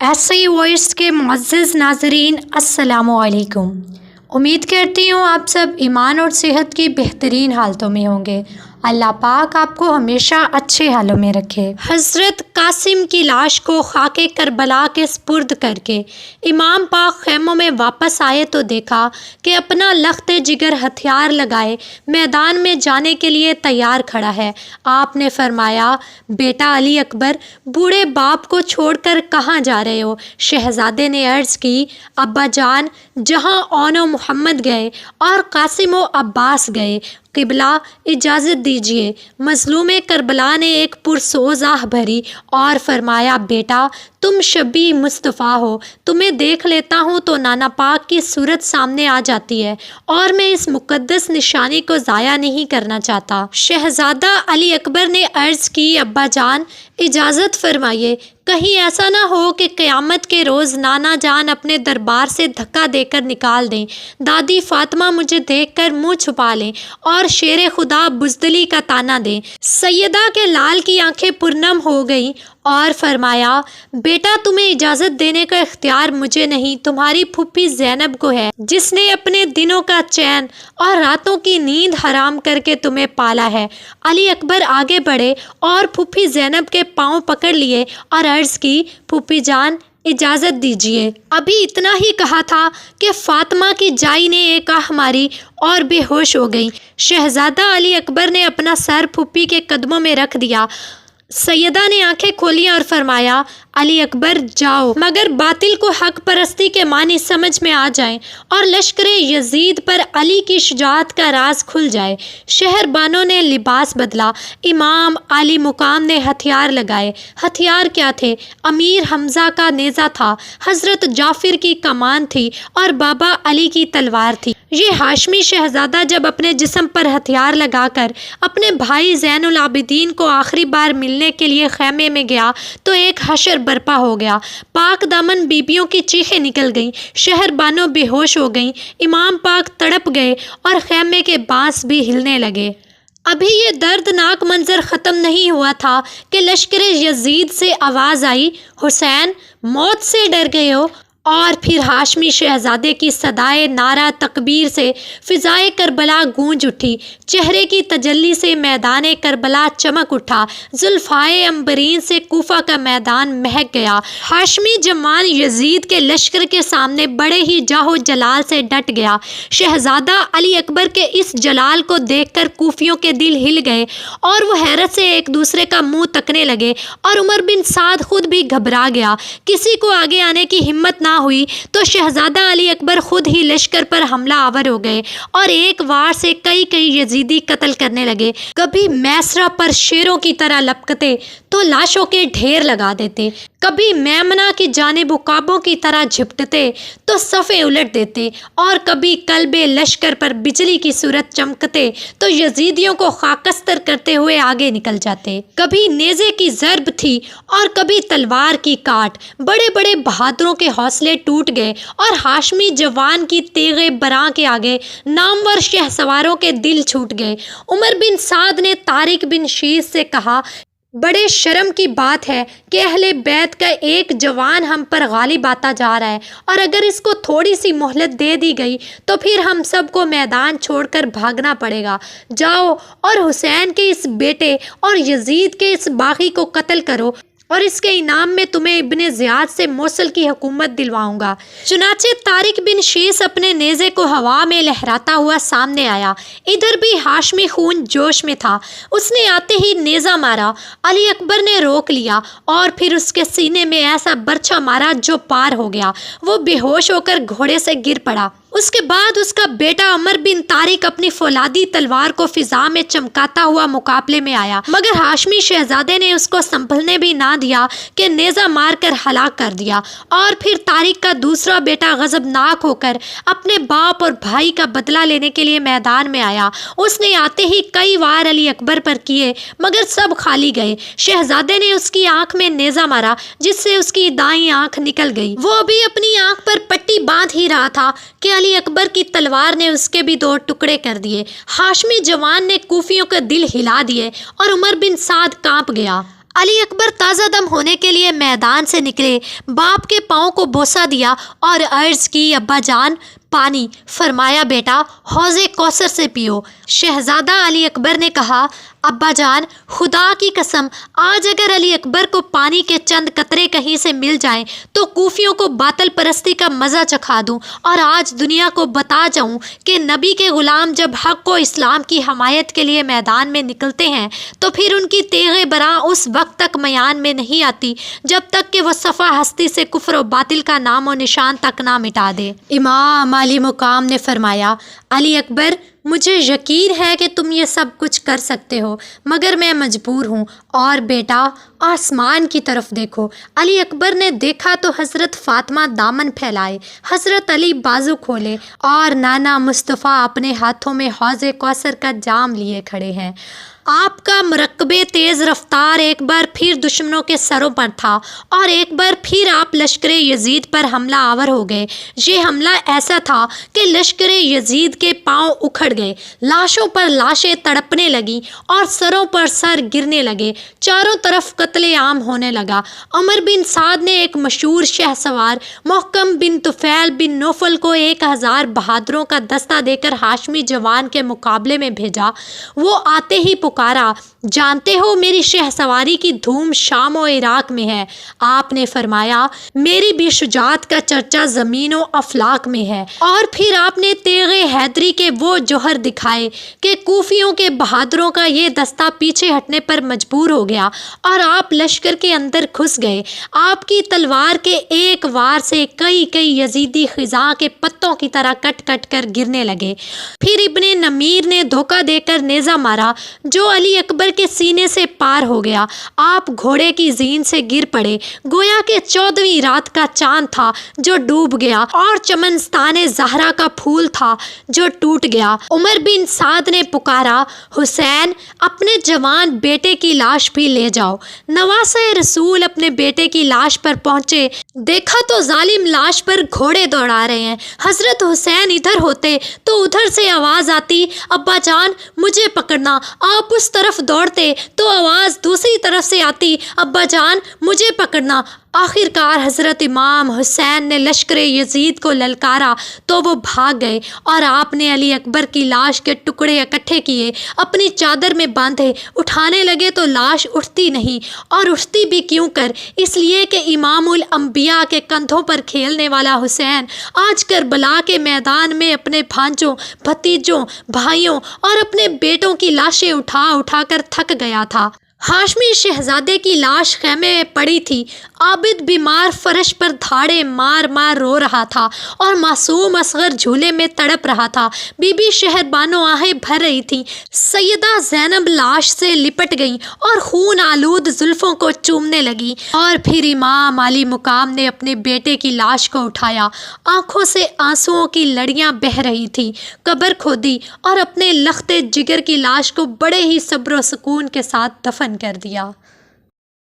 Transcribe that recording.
ایسے ہی وائس کے معزز ناظرین السلام علیکم۔ امید کرتی ہوں آپ سب ایمان اور صحت کی بہترین حالتوں میں ہوں گے۔ اللہ پاک آپ کو ہمیشہ اچھے حالوں میں رکھے۔ حضرت قاسم کی لاش کو خاک کربلا کے سپرد کر کے امام پاک خیموں میں واپس آئے تو دیکھا کہ اپنا لخت جگر ہتھیار لگائے میدان میں جانے کے لیے تیار کھڑا ہے۔ آپ نے فرمایا، بیٹا علی اکبر، بوڑھے باپ کو چھوڑ کر کہاں جا رہے ہو؟ شہزادے نے عرض کی، ابا جان، جہاں اون و محمد گئے اور قاسم و عباس گئے، قبلہ اجازت دیجیے۔ مظلوم کربلا نے ایک پرسوز آہ بھری اور فرمایا، بیٹا تم شبیہ مصطفیٰ ہو، تمہیں دیکھ لیتا ہوں تو نانا پاک کی صورت سامنے آ جاتی ہے اور میں اس مقدس نشانی کو ضائع نہیں کرنا چاہتا۔ شہزادہ علی اکبر نے عرض کی، ابا جان اجازت فرمائیے، کہیں ایسا نہ ہو کہ قیامت کے روز نانا جان اپنے دربار سے دھکا دے کر نکال دیں، دادی فاطمہ مجھے دیکھ کر منہ چھپا لیں اور شیر خدا بزدلی کا طعنہ دیں۔ سیدہ کے لال کی آنکھیں پرنم ہو گئیں اور فرمایا، بیٹا تمہیں اجازت دینے کا اختیار مجھے نہیں، تمہاری پھوپھی زینب کو ہے، جس نے اپنے دنوں کا چین اور راتوں کی نیند حرام کر کے تمہیں پالا ہے۔ علی اکبر آگے بڑھے اور پھوپھی زینب کے پاؤں پکڑ لیے اور عرض کی، پھوپھی جان اجازت دیجیے۔ ابھی اتنا ہی کہا تھا کہ فاطمہ کی جائی نے ایک آہ ماری اور بے ہوش ہو گئی۔ شہزادہ علی اکبر نے اپنا سر پھوپھی کے قدموں میں رکھ دیا۔ سیدہ نے آنکھیں کھولیں اور فرمایا، علی اکبر جاؤ، مگر باطل کو حق پرستی کے معنی سمجھ میں آ جائیں اور لشکر یزید پر علی کی شجاعت کا راز کھل جائے۔ شہر بانوں نے لباس بدلا، امام عالی مقام نے ہتھیار لگائے۔ ہتھیار کیا تھے؟ امیر حمزہ کا نیزہ تھا، حضرت جعفر کی کمان تھی اور بابا علی کی تلوار تھی۔ یہ ہاشمی شہزادہ جب اپنے جسم پر ہتھیار لگا کر اپنے بھائی زین العابدین کو آخری بار ملنے کے لیے خیمے میں گیا تو ایک حشر برپا ہو گیا۔ پاک دامن بیبیوں کی چیخیں نکل گئیں، شہر بانوں بے ہوش ہو گئیں، امام پاک تڑپ گئے اور خیمے کے بانس بھی ہلنے لگے۔ ابھی یہ دردناک منظر ختم نہیں ہوا تھا کہ لشکر یزید سے آواز آئی، حسین موت سے ڈر گئے ہو؟ اور پھر ہاشمی شہزادے کی صدائے نعرہ تکبیر سے فضائے کربلا گونج اٹھی، چہرے کی تجلی سے میدان کربلا چمک اٹھا، زلفائے عنبرین سے کوفہ کا میدان مہک گیا۔ ہاشمی جوان یزید کے لشکر کے سامنے بڑے ہی جاہ و جلال سے ڈٹ گیا۔ شہزادہ علی اکبر کے اس جلال کو دیکھ کر کوفیوں کے دل ہل گئے اور وہ حیرت سے ایک دوسرے کا منہ تکنے لگے، اور عمر بن سعد خود بھی گھبرا گیا۔ کسی کو آگے آنے کی ہمت نہ ہوئی تو شہزادہ علی اکبر خود ہی لشکر پر حملہ آور ہو گئے اور ایک وار سے کئی یزیدی قتل کرنے لگے۔ کبھی میسرہ پر شیروں کی طرح لپکتے تو لاشوں کے ڈھیر لگا دیتے، کبھی میمنہ کی جانب عقابوں کی طرح جھپٹتے تو صفیں الٹ دیتے، اور کبھی قلب لشکر پر بجلی کی صورت چمکتے تو یزیدیوں کو خاکستر کرتے ہوئے آگے نکل جاتے۔ کبھی نیزے کی ضرب تھی اور کبھی تلوار کی کاٹ۔ بڑے بڑے بہادروں کے حوصلے ٹوٹ گئے اور ہاشمی جوان کی تیغ براں کے آگے نامور شہ سواروں کے دل چھوٹ گئے۔ عمر بن سعد نے طارق بن شیس سے کہا، بڑے شرم کی بات ہے کہ اہل بیت کا ایک جوان ہم پر غالب آتا جا رہا ہے، اور اگر اس کو تھوڑی سی مہلت دے دی گئی تو پھر ہم سب کو میدان چھوڑ کر بھاگنا پڑے گا۔ جاؤ اور حسین کے اس بیٹے اور یزید کے اس باغی کو قتل کرو، اور اس کے انعام میں تمہیں ابن زیاد سے موصل کی حکومت دلواؤں گا۔ چنانچہ طارق بن شیس اپنے نیزے کو ہوا میں لہراتا ہوا سامنے آیا۔ ادھر بھی ہاشمی خون جوش میں تھا، اس نے آتے ہی نیزہ مارا۔ علی اکبر نے روک لیا اور پھر اس کے سینے میں ایسا برچھا مارا جو پار ہو گیا، وہ بے ہوش ہو کر گھوڑے سے گر پڑا۔ اس کے بعد اس کا بیٹا عمر بن طارق اپنی فولادی تلوار کو فضا میں چمکاتا ہوا مقابلے میں آیا، مگر ہاشمی شہزادے نے اس کو سنبھلنے بھی نہ دیا کہ نیزہ مار کر ہلاک کر دیا۔ اور پھر طارق کا دوسرا بیٹا غضبناک ہو کر اپنے باپ اور بھائی کا بدلہ لینے کے لیے میدان میں آیا۔ اس نے آتے ہی کئی وار علی اکبر پر کیے، مگر سب خالی گئے۔ شہزادے نے اس کی آنکھ میں نیزہ مارا، جس سے اس کی دائیں آنکھ نکل گئی۔ وہ بھی اپنی آنکھ پر پٹی باندھ ہی رہا تھا کہ علی اکبر کی تلوار نے اس کے بھی 2 ٹکڑے کر دیے۔ ہاشمی جوان نے کوفیوں کے دل ہلا دیے اور عمر بن سعد کانپ گیا۔ علی اکبر تازہ دم ہونے کے لیے میدان سے نکلے، باپ کے پاؤں کو بوسہ دیا اور عرض کی، ابا جان پانی۔ فرمایا بیٹا حوض کوثر سے پیو۔ شہزادہ علی اکبر نے کہا، ابا جان خدا کی قسم آج اگر علی اکبر کو پانی کے چند قطرے کہیں سے مل جائیں تو کوفیوں کو باطل پرستی کا مزہ چکھا دوں اور آج دنیا کو بتا جاؤں کہ نبی کے غلام جب حق و اسلام کی حمایت کے لیے میدان میں نکلتے ہیں تو پھر ان کی تیغ براں اس وقت تک میان میں نہیں آتی جب تک کہ وہ صفحہ ہستی سے کفر و باطل کا نام و نشان تک نہ مٹا دے۔ امام علی مقام نے فرمایا، علی اکبر مجھے یقین ہے کہ تم یہ سب کچھ کر سکتے ہو مگر میں مجبور ہوں، اور بیٹا آسمان کی طرف دیکھو۔ علی اکبر نے دیکھا تو حضرت فاطمہ دامن پھیلائے، حضرت علی بازو کھولے اور نانا مصطفیٰ اپنے ہاتھوں میں حوض کوثر کا جام لیے کھڑے ہیں۔ آپ کا مرکب تیز رفتار ایک بار پھر دشمنوں کے سروں پر تھا اور ایک بار پھر آپ لشکر یزید پر حملہ آور ہو گئے۔ یہ حملہ ایسا تھا کہ لشکر یزید کے پاؤں اکھڑ گئے، لاشوں پر لاشیں تڑپنے لگیں اور سروں پر سر گرنے لگے، چاروں طرف قتل عام ہونے لگا۔ عمر بن سعد نے ایک مشہور شہ سوار محکم بن طفیل بن نوفل کو 1000 بہادروں کا دستہ دے کر ہاشمی جوان کے مقابلے میں بھیجا۔ وہ آتے ہی پکارا، جانتے ہو میری شہ سواری کی دھوم شام و عراق میں ہے؟ آپ نے فرمایا، میری بھی شجاعت کا چرچا زمین و افلاک میں ہے۔ اور پھر آپ نے تیغ حیدری کے وہ جوہر دکھائے کہ کوفیوں کے بہادروں کا یہ دستہ پیچھے ہٹنے پر مجبور ہو گیا اور آپ لشکر کے اندر گھس گئے۔ آپ کی تلوار کے ایک وار سے کئی یزیدی خزاں کے پتوں کی طرح کٹ کٹ کر گرنے لگے۔ پھر ابن نمیر نے دھوکہ دے کر نیزہ مارا جو علی اکبر کے سینے سے پار ہو گیا۔ آپ گھوڑے کی زین سے گر پڑے، گویا کہ 14ویں رات کا چاند تھا جو ڈوب گیا اور چمنستان زہرا کا پھول تھا جو ٹوٹ گیا۔ عمر بن سعد نے پکارا، حسین اپنے جوان بیٹے کی لاش بھی لے جاؤ۔ نواسہ رسول اپنے بیٹے کی لاش پر پہنچے، دیکھا تو ظالم لاش پر گھوڑے دوڑا رہے ہیں۔ حضرت حسین ادھر ہوتے تو ادھر سے آواز آتی، ابا جان مجھے پکڑنا۔ آپ اس طرف دوڑتے تو آواز دوسری طرف سے آتی، ابا جان مجھے پکڑنا۔ آخر کار حضرت امام حسین نے لشکر یزید کو للکارا تو وہ بھاگ گئے اور آپ نے علی اکبر کی لاش کے ٹکڑے اکٹھے کیے، اپنی چادر میں باندھے، اٹھانے لگے تو لاش اٹھتی نہیں، اور اٹھتی بھی کیوں کر؟ اس لیے کہ امام الانبیاء کے کندھوں پر کھیلنے والا حسین آج کربلا کے میدان میں اپنے بھانجوں، بھتیجوں، بھائیوں اور اپنے بیٹوں کی لاشیں اٹھا اٹھا کر تھک گیا تھا۔ ہاشمی شہزادے کی لاش خیمے میں پڑی تھی، عابد بیمار فرش پر دھاڑے مار مار رو رہا تھا اور معصوم اصغر جھولے میں تڑپ رہا تھا۔ بی بی شہربانو آہیں بھر رہی تھی، سیدہ زینب لاش سے لپٹ گئیں اور خون آلود زلفوں کو چومنے لگی۔ اور پھر امام علی مقام نے اپنے بیٹے کی لاش کو اٹھایا، آنکھوں سے آنسوؤں کی لڑیاں بہہ رہی تھی، قبر کھودی اور اپنے لخت جگر کی لاش کو بڑے ہی صبر و سکون کے ساتھ دفن کر دیا۔